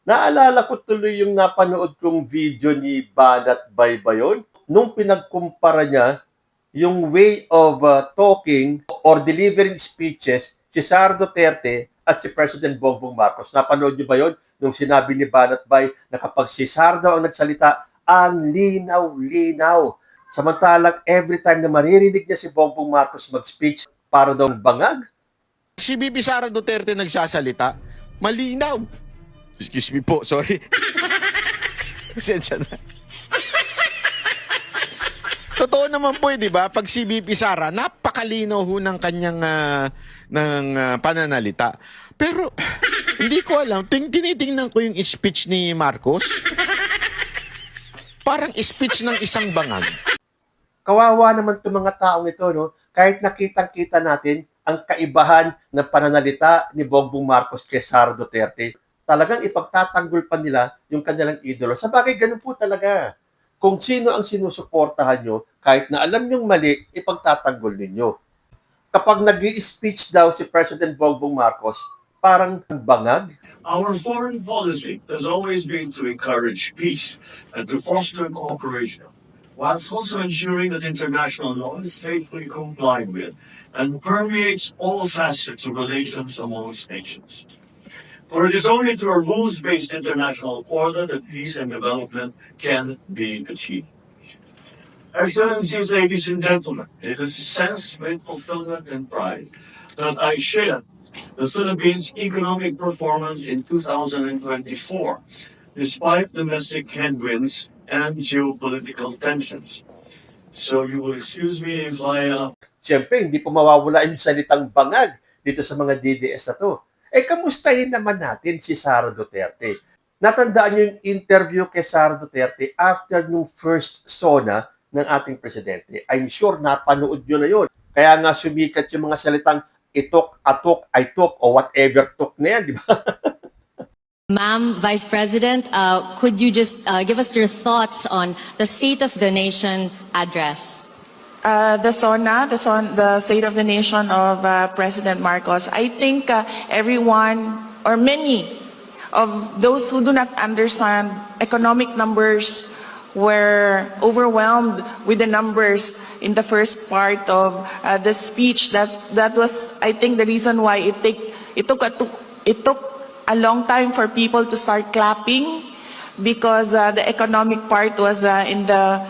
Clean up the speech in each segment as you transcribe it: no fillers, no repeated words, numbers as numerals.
Naalala ko tuloy yung napanood kong video ni Banat Baybayon nung pinagkumpara niya yung way of talking or delivering speeches si Sara Duterte at si President Bongbong Marcos. Napanood niyo ba yon? Nung sinabi ni Banat Bay na kapag si Sara daw ang nagsalita, ang linaw-linaw. Samantalang every time na maririnig niya si Bongbong Marcos mag-speech, para daw bangag. Si Bibi Sara Duterte nagsasalita, malinaw. Excuse me po, sorry. Pasensya na. Totoo naman po, di ba? Pag si BP Sara, napakalinaw ho ng kanyang pananalita. Pero, hindi ko alam. Tinitingnan ko yung speech ni Marcos. Parang speech ng isang bangag. Kawawa naman itong mga taong ito, no? Kahit nakitang-kita natin ang kaibahan ng pananalita ni Bongbong Marcos kay Sara Duterte, talagang ipagtatanggol pa nila yung kanilang idolo. Sa bagay, ganun po talaga. Kung sino ang sinusuportahan nyo, kahit na alam nyong mali, ipagtatanggol ninyo. Kapag nag-i-speech daw si President Bongbong Marcos, parang bangag. Our foreign policy has always been to encourage peace and to foster cooperation, whilst also ensuring that international law is faithfully complied with and permeates all facets of relations amongst nations. For it is only through a rules-based international order that peace and development can be achieved. Excellencies, ladies and gentlemen, it is a sense of fulfillment and pride that I share the Philippines' economic performance in 2024, despite domestic headwinds and geopolitical tensions. So you will excuse me if I... Siyempre, hindi po mawawala yung salitang bangag dito sa mga DDS na to. Kamustahin naman natin si Sara Duterte. Natandaan niyo yung interview kay Sara Duterte after yung first SONA ng ating presidente. I'm sure napanood niyo na yun. Kaya nga sumikat yung mga salitang itok, atok, I took, o whatever took na yan, di ba? Ma'am, Vice President, could you just give us your thoughts on the State of the Nation address? The State of the Nation of President Marcos, I think everyone or many of those who do not understand economic numbers were overwhelmed with the numbers in the first part of the speech. That was, I think, the reason why it took a long time for people to start clapping, because the economic part was in the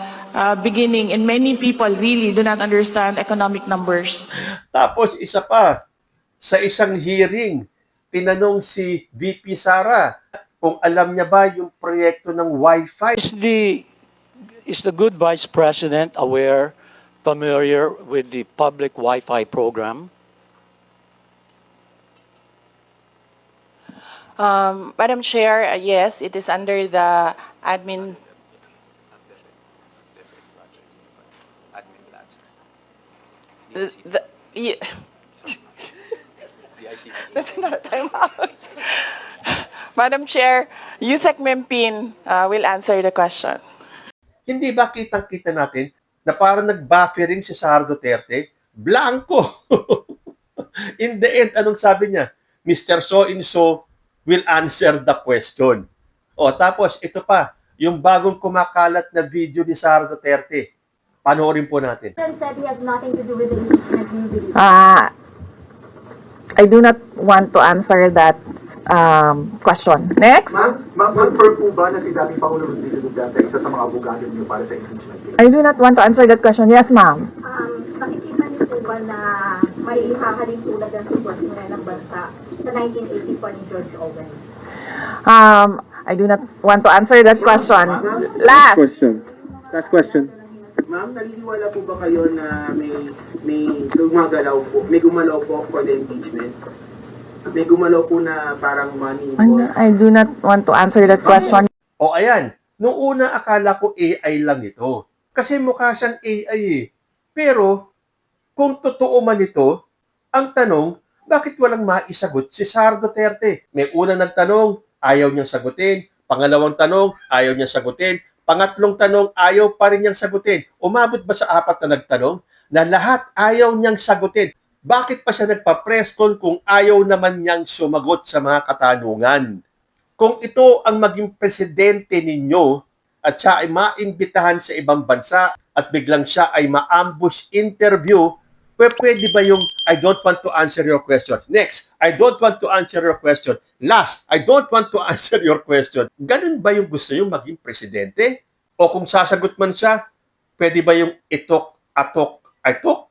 beginning, and many people really do not understand economic numbers. Tapos isa pa, sa isang hearing, tinanong si VP Sara kung alam niya ba yung proyekto ng Wi-Fi. Is the good Vice President familiar with the public Wi-Fi program? Madam Chair, yes, it is under the admin. That's not a timeout. Madam Chair, Yusek Mempin will answer the question. Hindi ba kitang-kita natin na parang nag-buffering si Sara Duterte? Blanco! In the end, anong sabi niya? Mr. So-and-so will answer the question. O, tapos ito pa, yung bagong kumakalat na video ni Sara Duterte. Panoorin po natin. Said he has nothing to do with the impeachment video. I do not want to answer that question. Next. Ma'am, confirm po ba na si dating Pangulo Rodrigo Duterte isa sa mga abogado niyo para sa impeachment? I do not want to answer that question. Yes, ma'am. Nakikita niyo po ba na may hahaling tulad ang sitwasyon ng bansa sa 1984 ni George Owen? I do not want to answer that question. Last question. Ma'am, naniniwala po ba kayo na may gumalaw po for the impeachment? May gumalaw po na parang money or... I do not want to answer that question. O ayan, nung una akala ko AI lang ito. Kasi mukha siyang AI eh. Pero, kung totoo man ito, ang tanong, bakit walang maisagot si Sara Duterte? May una nagtanong, ayaw niyang sagutin. Pangalawang tanong, ayaw niyang sagutin. Pangatlong tanong, ayaw pa rin niyang sagutin. Umabot ba sa apat na nagtanong na lahat ayaw niyang sagutin? Bakit pa siya nagpa-press con kung ayaw naman niyang sumagot sa mga katanungan? Kung ito ang maging presidente ninyo at siya ay maimbitahan sa ibang bansa at biglang siya ay ma-ambush interview, pwede ba yung I don't want to answer your question? Next, I don't want to answer your question. Last, I don't want to answer your question. Ganun ba yung gusto yung maging presidente? O kung sasagot man siya, pwede ba yung itok, atok, I talk?